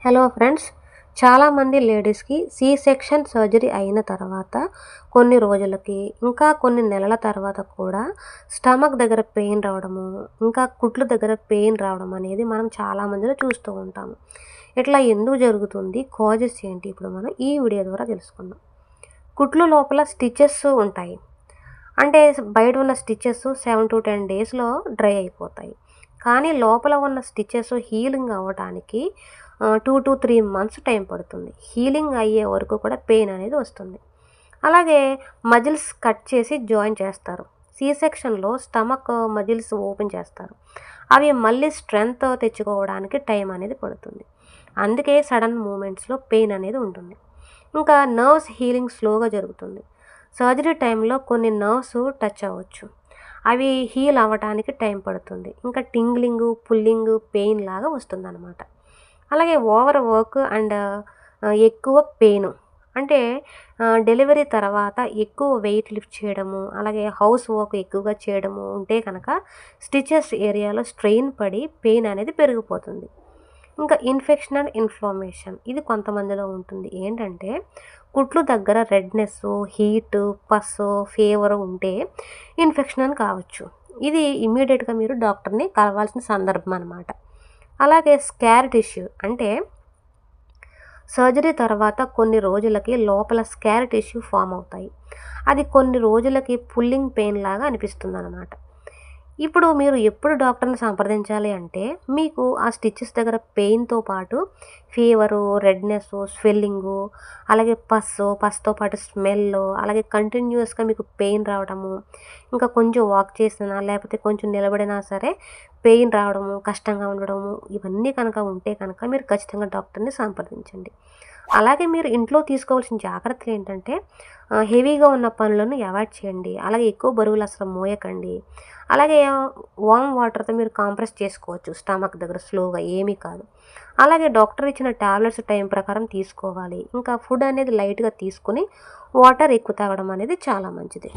Hello friends, చాలామంది లేడీస్కి C section surgery అయిన తర్వాత కొన్ని రోజులకి ఇంకా కొన్ని నెలల తర్వాత కూడా స్టమక్ దగ్గర పెయిన్ రావడము, ఇంకా కుట్లు దగ్గర పెయిన్ రావడం అనేది మనం చాలామందిలో చూస్తూ ఉంటాము. ఇట్లా ఎందుకు జరుగుతుంది, కాజెస్ ఏంటి, ఇప్పుడు మనం ఈ వీడియో ద్వారా తెలుసుకుందాం. కుట్లు లోపల స్టిచెస్ ఉంటాయి. అంటే బయట ఉన్న స్టిచెస్ 7 to 10 డేస్లో డ్రై అయిపోతాయి. కానీ లోపల ఉన్న స్టిచెస్ హీలింగ్ అవ్వడానికి 2 to 3 మంత్స్ టైం పడుతుంది. హీలింగ్ అయ్యే వరకు కూడా పెయిన్ అనేది వస్తుంది. అలాగే మజిల్స్ కట్ చేసి జాయిన్ చేస్తారు. సి సెక్షన్లో స్టమక్ మజిల్స్ ఓపెన్ చేస్తారు. అవి మళ్ళీ స్ట్రెంగ్త్ తెచ్చుకోవడానికి టైం అనేది పడుతుంది. అందుకే సడన్ మూమెంట్స్లో పెయిన్ అనేది ఉంటుంది. ఇంకా నర్వ్స్ హీలింగ్ స్లోగా జరుగుతుంది. సర్జరీ టైంలో కొన్ని నర్వ్స్ టచ్ అవ్వచ్చు. అవి హీల్ అవ్వడానికి టైం పడుతుంది. ఇంకా టింగ్లింగ్, పుల్లింగ్, పెయిన్ లాగా వస్తుందన్నమాట. అలాగే ఓవర్ వర్క్ అండ్ ఎక్కువ పెయిన్, అంటే డెలివరీ తర్వాత ఎక్కువ వెయిట్ లిఫ్ట్ చేయడము, అలాగే హౌస్ వర్క్ ఎక్కువగా చేయడము ఉంటే కనుక స్టిచెస్ ఏరియాలో స్ట్రెయిన్ పడి పెయిన్ అనేది పెరిగిపోతుంది. ఇంకా ఇన్ఫెక్షన్ అండ్ ఇన్ఫ్లమేషన్, ఇది కొంతమందిలో ఉంటుంది. ఏంటంటే కుట్లు దగ్గర రెడ్నెస్, హీట్, పస్, ఫీవర్ ఉంటే ఇన్ఫెక్షన్ అని కావచ్చు. ఇది ఇమ్మీడియట్గా మీరు డాక్టర్ని కలవాల్సిన సందర్భం అన్నమాట. అలాగే స్కార్ టిష్యూ, అంటే సర్జరీ తర్వాత కొన్ని రోజులకి లోపల స్కార్ టిష్యూ ఫామ్ అవుతాయి. అది కొన్ని రోజులకి పుల్లింగ్ పెయిన్ లాగా అనిపిస్తుంది అన్నమాట. ఇప్పుడు మీరు ఎప్పుడు డాక్టర్ని సంప్రదించాలి అంటే, మీకు ఆ స్టిచెస్ దగ్గర పెయిన్తో పాటు ఫీవరు, రెడ్నెస్, స్వెల్లింగు, అలాగే పస్తో పాటు స్మెల్, అలాగే కంటిన్యూస్గా మీకు పెయిన్ రావడము, ఇంకా కొంచెం వాక్ చేసినా లేకపోతే కొంచెం నిలబడినా సరే పెయిన్ రావడము, కష్టంగా ఉండడము, ఇవన్నీ కనుక ఉంటే కనుక మీరు ఖచ్చితంగా డాక్టర్ని సంప్రదించండి. అలాగే మీరు ఇంట్లో తీసుకోవాల్సిన జాగ్రత్తలు ఏంటంటే, హెవీగా ఉన్న పనులను అవాయిడ్ చేయండి. అలాగే ఎక్కువ బరువులు అసలు మోయకండి. అలాగే వామ్ వాటర్తో మీరు కాంప్రెస్ చేసుకోవచ్చు స్టమక్ దగ్గర స్లోగా, ఏమీ కాదు. అలాగే డాక్టర్ ఇచ్చిన టాబ్లెట్స్ టైం ప్రకారం తీసుకోవాలి. ఇంకా ఫుడ్ అనేది లైట్గా తీసుకుని వాటర్ ఎక్కువ తాగడం అనేది చాలా మంచిది.